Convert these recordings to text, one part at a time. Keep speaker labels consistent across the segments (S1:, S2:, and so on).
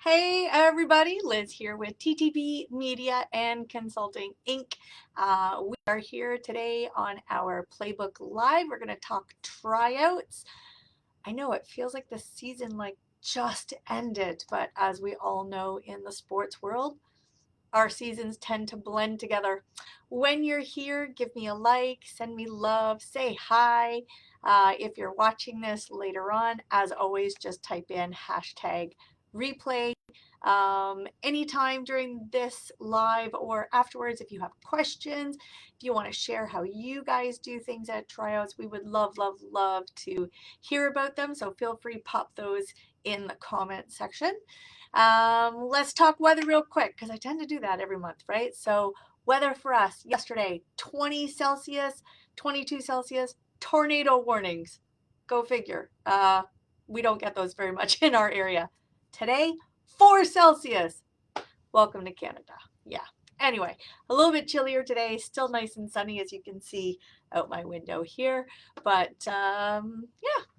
S1: Hey everybody, Liz here with TTB Media and Consulting Inc. We are here today on our Playbook Live. We're going to talk tryouts. I know it feels like the season just ended, but as we all know in the sports world, our seasons tend to blend together. When you're here, give me a like, send me love, say hi. If you're watching this later on, as always, just type in hashtag replay. Anytime during this live or afterwards, if you have questions, if you want to share how you guys do things at tryouts, we would love, love, love to hear about them. So feel free to pop those in the comment section. Let's talk weather real quick because I tend to do that every month, right? So weather for us yesterday, 20 Celsius, 22 Celsius, tornado warnings. Go figure. We don't get those very much in our area. Today, 4 Celsius. Welcome to Canada. Yeah. Anyway, a little bit chillier today, still nice and sunny as you can see out my window here. But yeah,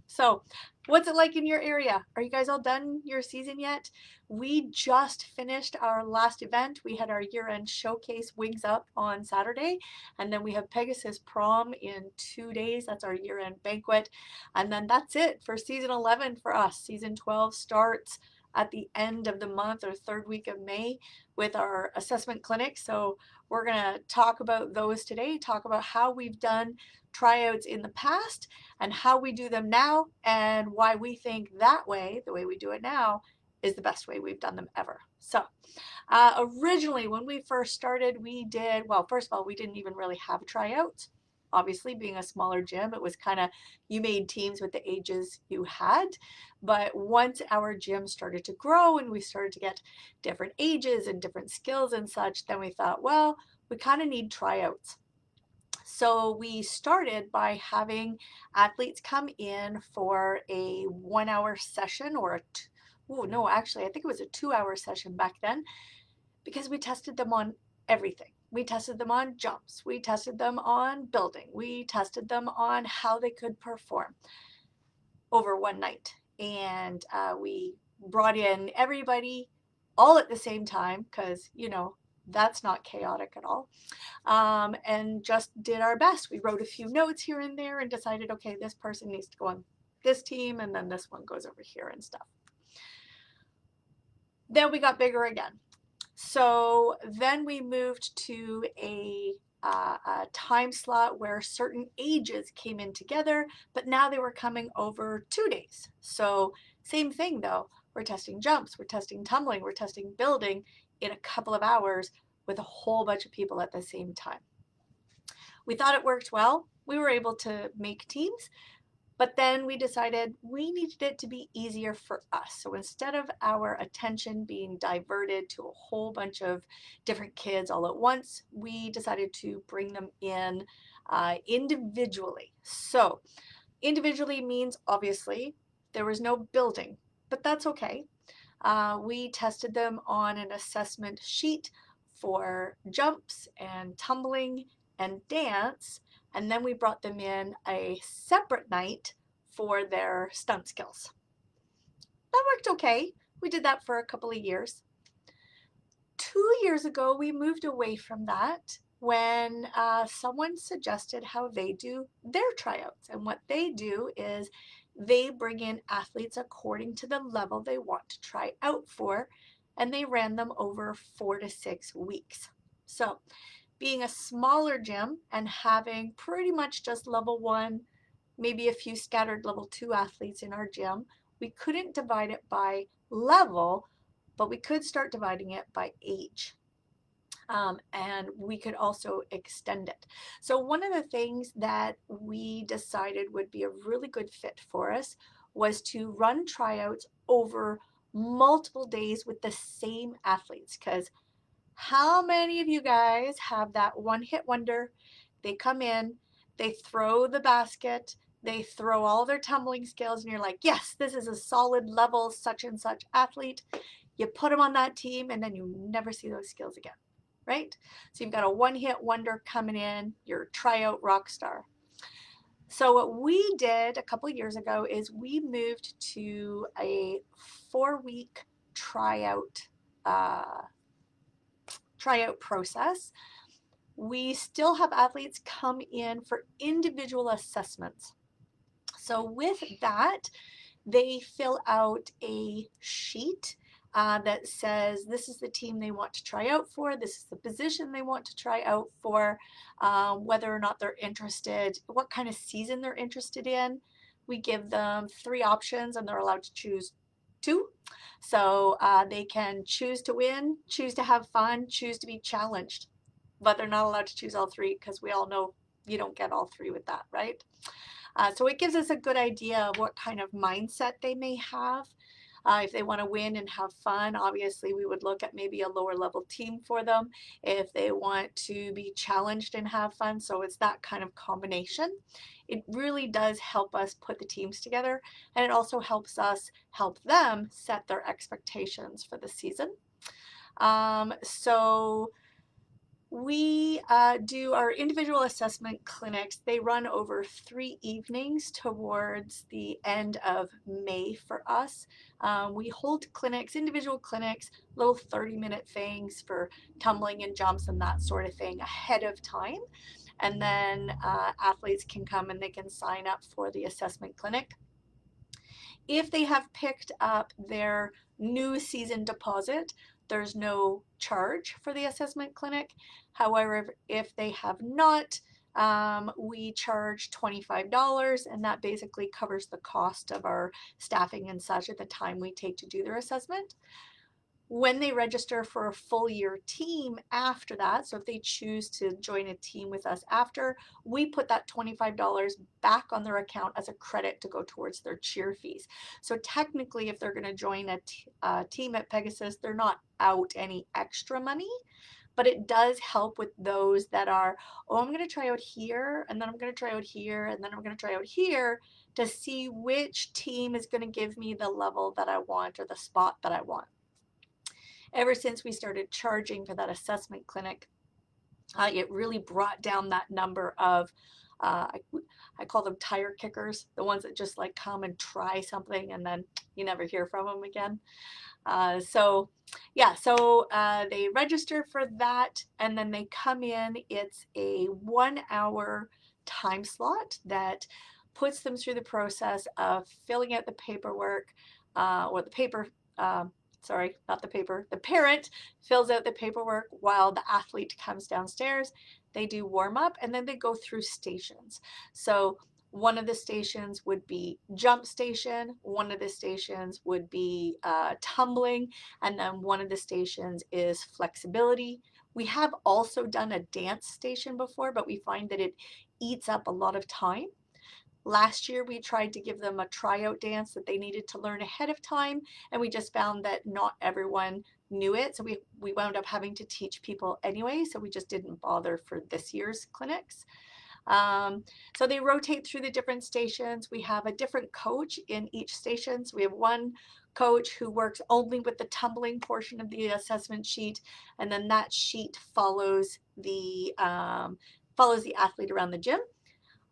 S1: so what's it like in your area? Are you guys all done your season yet? We just finished our last event. We had our year-end showcase Wings Up on Saturday, and then we have Pegasus Prom in 2 days. That's our year-end banquet. And then that's it for season 11 for us. Season 12 starts at the end of the month or third week of May with our assessment clinic. So we're going to talk about those today, talk about how we've done tryouts in the past and how we do them now and why we think that way, the way we do it now, is the best way we've done them ever. So originally when we first started, we did, well, first of all, we didn't even really have tryouts. Obviously, being a smaller gym, it was kind of, you made teams with the ages you had. But once our gym started to grow and we started to get different ages and different skills and such, then we thought, well, we kind of need tryouts. So we started by having athletes come in for a 1 hour session or no, actually, I think it was a 2 hour session back then because we tested them on everything. We tested them on jumps. We tested them on building. We tested them on how they could perform over one night. And we brought in everybody all at the same time because, that's not chaotic at all. And just did our best. We wrote a few notes here and there and decided, okay, this person needs to go on this team and then this one goes over here and stuff. Then we got bigger again. So then we moved to a time slot where certain ages came in together, but now they were coming over 2 days. So same thing though, we're testing jumps, we're testing tumbling, we're testing building in a couple of hours with a whole bunch of people at the same time. We thought it worked well. We were able to make teams, but then we decided we needed it to be easier for us. So instead of our attention being diverted to a whole bunch of different kids all at once, we decided to bring them in individually. So individually means obviously there was no building, but that's okay. We tested them on an assessment sheet for jumps and tumbling and dance, and then we brought them in a separate night for their stunt skills. That worked okay. We did that for a couple of years. 2 years ago, we moved away from that when someone suggested how they do their tryouts. And what they do is they bring in athletes according to the level they want to try out for, and they ran them over 4 to 6 weeks. So being a smaller gym and having pretty much just level 1, maybe a few scattered level 2 athletes in our gym, we couldn't divide it by level, but we could start dividing it by age. And we could also extend it. So one of the things that we decided would be a really good fit for us was to run tryouts over multiple days with the same athletes, because how many of you guys have that one hit wonder? They come in, they throw the basket, they throw all their tumbling skills, and you're like, yes, this is a solid level such and such athlete. You put them on that team, and then you never see those skills again, right? So you've got a one-hit wonder coming in, your tryout rock star. So what we did a couple of years ago is we moved to a 4-week tryout process, we still have athletes come in for individual assessments. So with that, they fill out a sheet that says this is the team they want to try out for, this is the position they want to try out for, whether or not they're interested, what kind of season they're interested in. We give them 3 options and they're allowed to choose 2. So they can choose to win, choose to have fun, choose to be challenged. But they're not allowed to choose all 3 because we all know you don't get all 3 with that, right? So it gives us a good idea of what kind of mindset they may have. If they want to win and have fun, obviously we would look at maybe a lower level team for them. If they want to be challenged and have fun, so it's that kind of combination. It really does help us put the teams together, and it also helps us help them set their expectations for the season. So we do our individual assessment clinics. They run over 3 evenings towards the end of May for us. We hold clinics, individual clinics, little 30-minute things for tumbling and jumps and that sort of thing ahead of time. And then athletes can come and they can sign up for the assessment clinic. If they have picked up their new season deposit, there's no charge for the assessment clinic. However, if they have not, we charge $25, and that basically covers the cost of our staffing and such at the time we take to do their assessment. When they register for a full year team after that, so if they choose to join a team with us after, we put that $25 back on their account as a credit to go towards their cheer fees. So technically, if they're going to join a team at Pegasus, they're not out any extra money, but it does help with those that are, oh, I'm going to try out here, and then I'm going to try out here, and then I'm going to try out here, to see which team is going to give me the level that I want or the spot that I want. Ever since we started charging for that assessment clinic, it really brought down that number of, I call them tire kickers, the ones that just like come and try something and then you never hear from them again. So they register for that and then they come in. It's a 1-hour time slot that puts them through the process of filling out the paperwork, or the paper, sorry, not the paper. The parent fills out the paperwork while the athlete comes downstairs. They do warm up and then they go through stations. So one of the stations would be jump station, one of the stations would be tumbling, and then one of the stations is flexibility. We have also done a dance station before, but we find that it eats up a lot of time. Last year, we tried to give them a tryout dance that they needed to learn ahead of time, and we just found that not everyone knew it. So we wound up having to teach people anyway, so we just didn't bother for this year's clinics. So they rotate through the different stations. We have a different coach in each station. So we have one coach who works only with the tumbling portion of the assessment sheet, and then that sheet follows the athlete around the gym.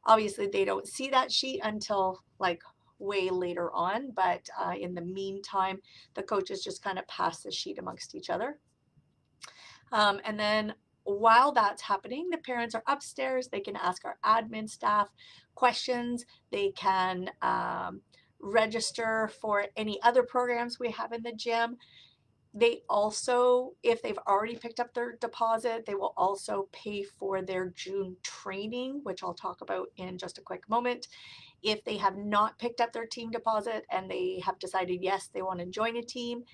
S1: Obviously, they don't see that sheet until like way later on, but in the meantime, the coaches just kind of pass the sheet amongst each other. And then while that's happening, the parents are upstairs. They can ask our admin staff questions. They can register for any other programs we have in the gym. They also, if they've already picked up their deposit, they will also pay for their June training, which I'll talk about in just a quick moment. If they have not picked up their team deposit and they have decided, yes, they want to join a team,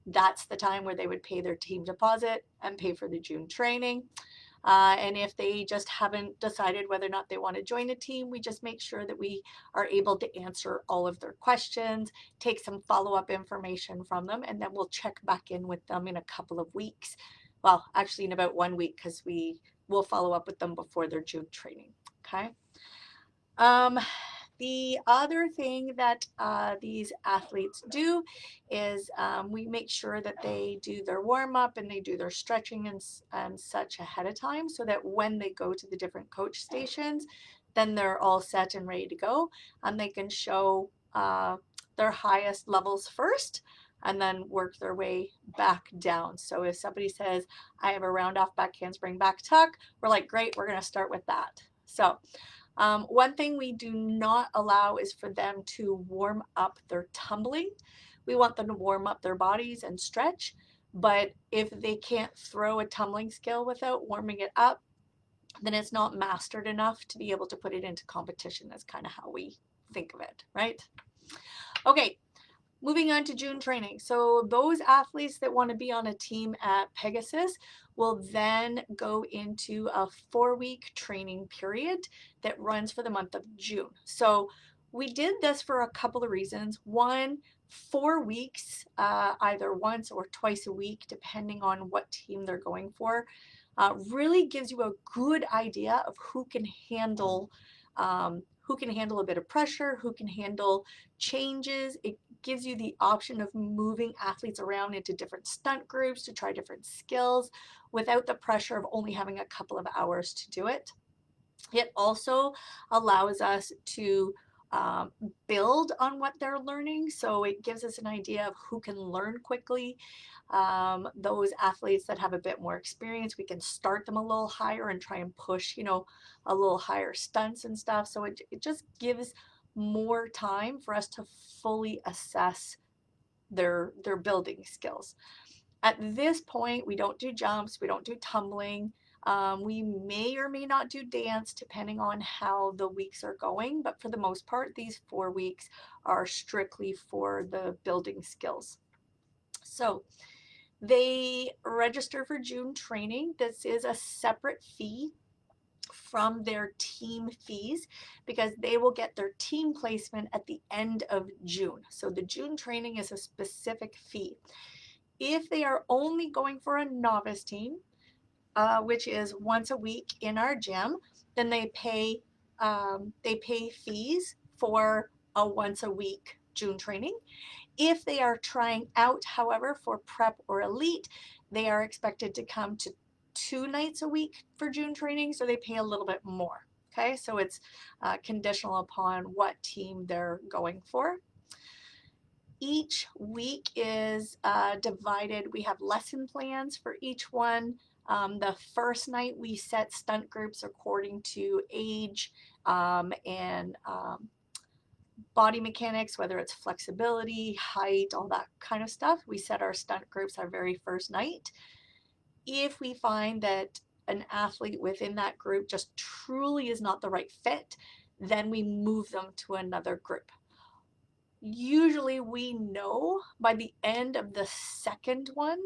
S1: that's the time where they would pay their team deposit and pay for the June training. And if they just haven't decided whether or not they want to join a team, we just make sure that we are able to answer all of their questions, take some follow-up information from them, and then we'll check back in with them in a couple of weeks. Well, actually in about 1 week, because we will follow up with them before their June training. Okay. The other thing that these athletes do is we make sure that they do their warm-up and they do their stretching and such ahead of time, so that when they go to the different coach stations, then they're all set and ready to go, and they can show their highest levels first. and then work their way back down. So if somebody says, I have a round off back handspring back tuck, we're like, great, we're going to start with that. So one thing we do not allow is for them to warm up their tumbling. We want them to warm up their bodies and stretch, but if they can't throw a tumbling skill without warming it up, then it's not mastered enough to be able to put it into competition. That's kind of how we think of it, right? Okay, moving on to June training. So those athletes that want to be on a team at Pegasus will then go into a 4-week training period that runs for the month of June. So we did this for a couple of reasons. One, 4 weeks, either once or twice a week, depending on what team they're going for, really gives you a good idea of who can handle a bit of pressure, who can handle changes. It gives you the option of moving athletes around into different stunt groups to try different skills without the pressure of only having a couple of hours to do it. It also allows us to build on what they're learning. So it gives us an idea of who can learn quickly. Those athletes that have a bit more experience, we can start them a little higher and try and push, a little higher stunts and stuff. So it just gives more time for us to fully assess their building skills. At this point, we don't do jumps, we don't do tumbling. We may or may not do dance depending on how the weeks are going, but for the most part, these 4 weeks are strictly for the building skills. So they register for June training. This is a separate fee from their team fees because they will get their team placement at the end of June. So the June training is a specific fee. If they are only going for a novice team, which is once a week in our gym, then they pay fees for a once a week June training. If they are trying out, however, for prep or elite, they are expected to come to 2 nights a week for June training, so they pay a little bit more. Okay, so it's conditional upon what team they're going for. Each week is divided. We have lesson plans for each one. The first night we set stunt groups according to age and body mechanics, whether it's flexibility, height, all that kind of stuff. We set our stunt groups our very first night. If we find that an athlete within that group just truly is not the right fit, then we move them to another group. Usually we know by the end of the second one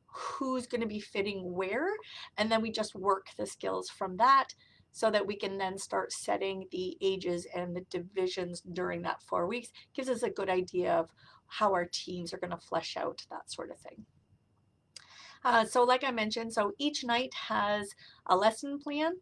S1: who's going to be fitting where, and then we just work the skills from that so that we can then start setting the ages and the divisions during that 4 weeks. Gives us a good idea of how our teams are going to flesh out, that sort of thing. So like I mentioned, so each night has a lesson plan.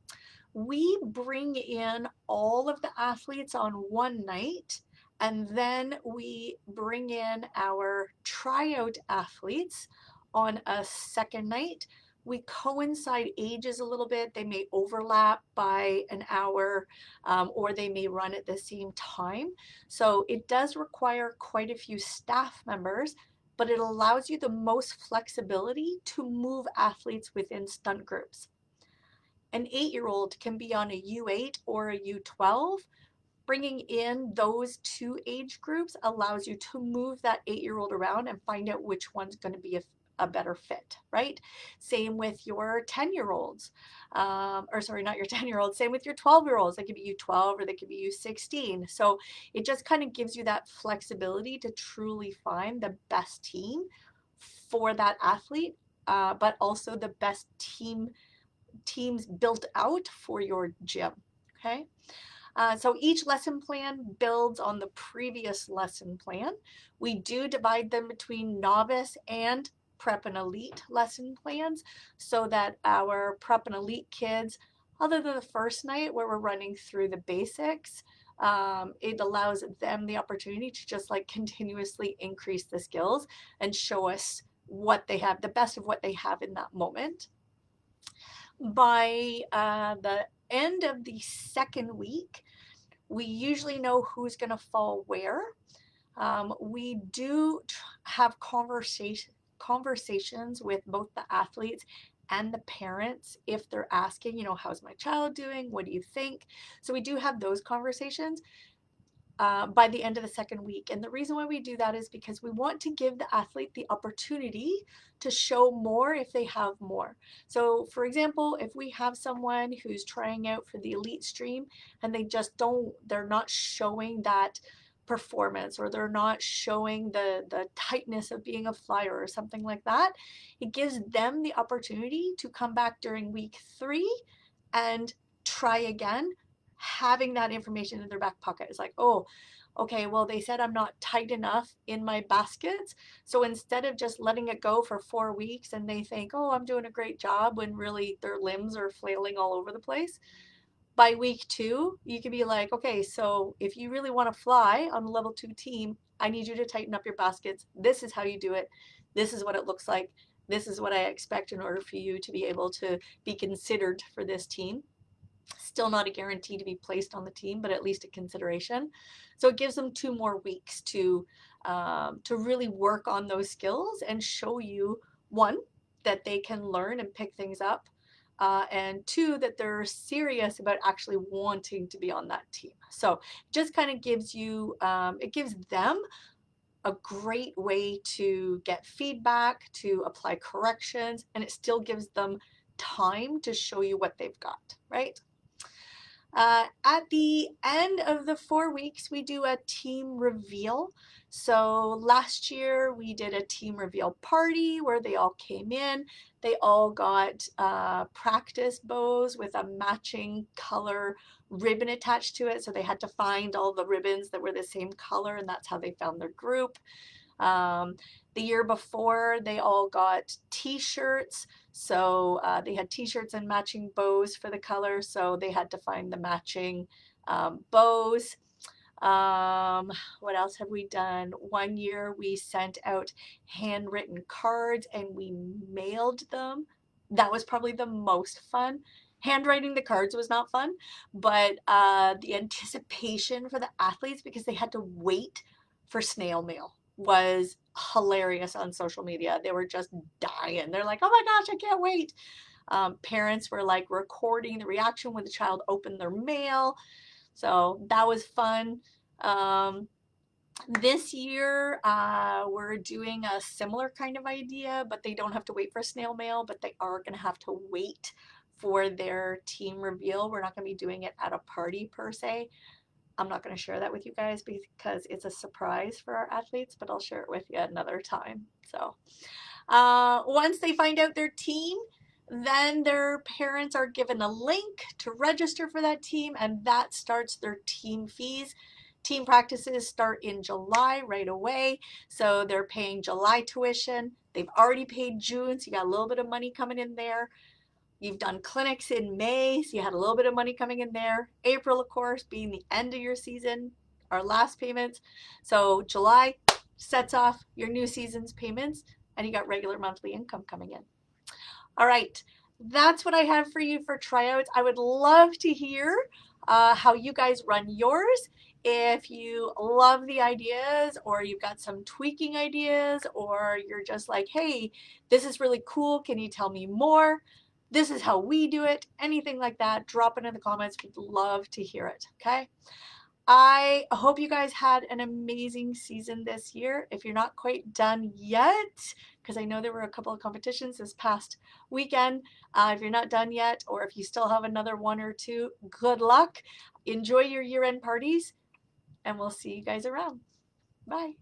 S1: We bring in all of the athletes on one night, and then we bring in our tryout athletes on a second night. We coincide ages a little bit. They may overlap by an hour, or they may run at the same time. So it does require quite a few staff members, but it allows you the most flexibility to move athletes within stunt groups. An 8-year-old can be on a U8 or a U12. Bringing in those 2 age groups allows you to move that 8-year-old around and find out which one's going to be a better fit, right? Same with your 10-year-olds, or sorry, not your 10-year-olds, same with your 12-year-olds. They could be U12 or they could be U16. So it just kind of gives you that flexibility to truly find the best team for that athlete, but also the best teams built out for your gym. Okay. So each lesson plan builds on the previous lesson plan. We do divide them between novice and prep and elite lesson plans so that our prep and elite kids, other than the first night where we're running through the basics, it allows them the opportunity to just like continuously increase the skills and show us what they have, the best of what they have in that moment. By the end of the second week, we usually know who's going to fall where. We do have conversations with both the athletes and the parents if they're asking, how's my child doing? What do you think? So we do have those conversations by the end of the second week. And the reason why we do that is because we want to give the athlete the opportunity to show more if they have more. So for example, if we have someone who's trying out for the elite stream and they're not showing that performance, or they're not showing the tightness of being a flyer or something like that, it gives them the opportunity to come back during week 3 and try again. Having that information in their back pocket is like, oh, okay, well, they said I'm not tight enough in my baskets. So instead of just letting it go for 4 weeks and they think, oh, I'm doing a great job, when really their limbs are flailing all over the place, by week 2, you can be like, okay, so if you really want to fly on the level 2 team, I need you to tighten up your baskets. This is how you do it. This is what it looks like. This is what I expect in order for you to be able to be considered for this team. Still not a guarantee to be placed on the team, but at least a consideration. So it gives them 2 more weeks to really work on those skills and show you, 1, that they can learn and pick things up, and 2, that they're serious about actually wanting to be on that team. So just kind of gives you, it gives them a great way to get feedback, to apply corrections, and it still gives them time to show you what they've got, right? At the end of the 4 weeks, we do a team reveal. So last year we did a team reveal party where they all came in. They all got practice bows with a matching color ribbon attached to it. So they had to find all the ribbons that were the same color, and that's how they found their group. The year before, they all got t-shirts. So they had t-shirts and matching bows for the color. So they had to find the matching bows. What else have we done? One year we sent out handwritten cards and we mailed them. That was probably the most fun. Handwriting the cards was not fun, but the anticipation for the athletes, because they had to wait for snail mail, was hilarious on social media. They were just dying. They're like, oh my gosh, I can't wait. Parents were like recording the reaction when the child opened their mail. So that was fun. This year, we're doing a similar kind of idea, but they don't have to wait for snail mail, but they are going to have to wait for their team reveal. We're not going to be doing it at a party per se. I'm not going to share that with you guys because it's a surprise for our athletes, but I'll share it with you another time. So once they find out their team, then their parents are given a link to register for that team, and that starts their team fees. Team practices start in July right away, so they're paying July tuition. They've already paid June, so you got a little bit of money coming in there. You've done clinics in May, so you had a little bit of money coming in there. April, of course, being the end of your season, our last payments. So July sets off your new season's payments, and you got regular monthly income coming in. All right, that's what I have for you for tryouts. I would love to hear how you guys run yours. If you love the ideas, or you've got some tweaking ideas, or you're just like, hey, this is really cool, can you tell me more? This is how we do it. Anything like that, drop it in the comments. We'd love to hear it, okay? I hope you guys had an amazing season this year. If you're not quite done yet, because I know there were a couple of competitions this past weekend, if you're not done yet, or if you still have another 1 or 2, good luck. Enjoy your year-end parties, and we'll see you guys around. Bye.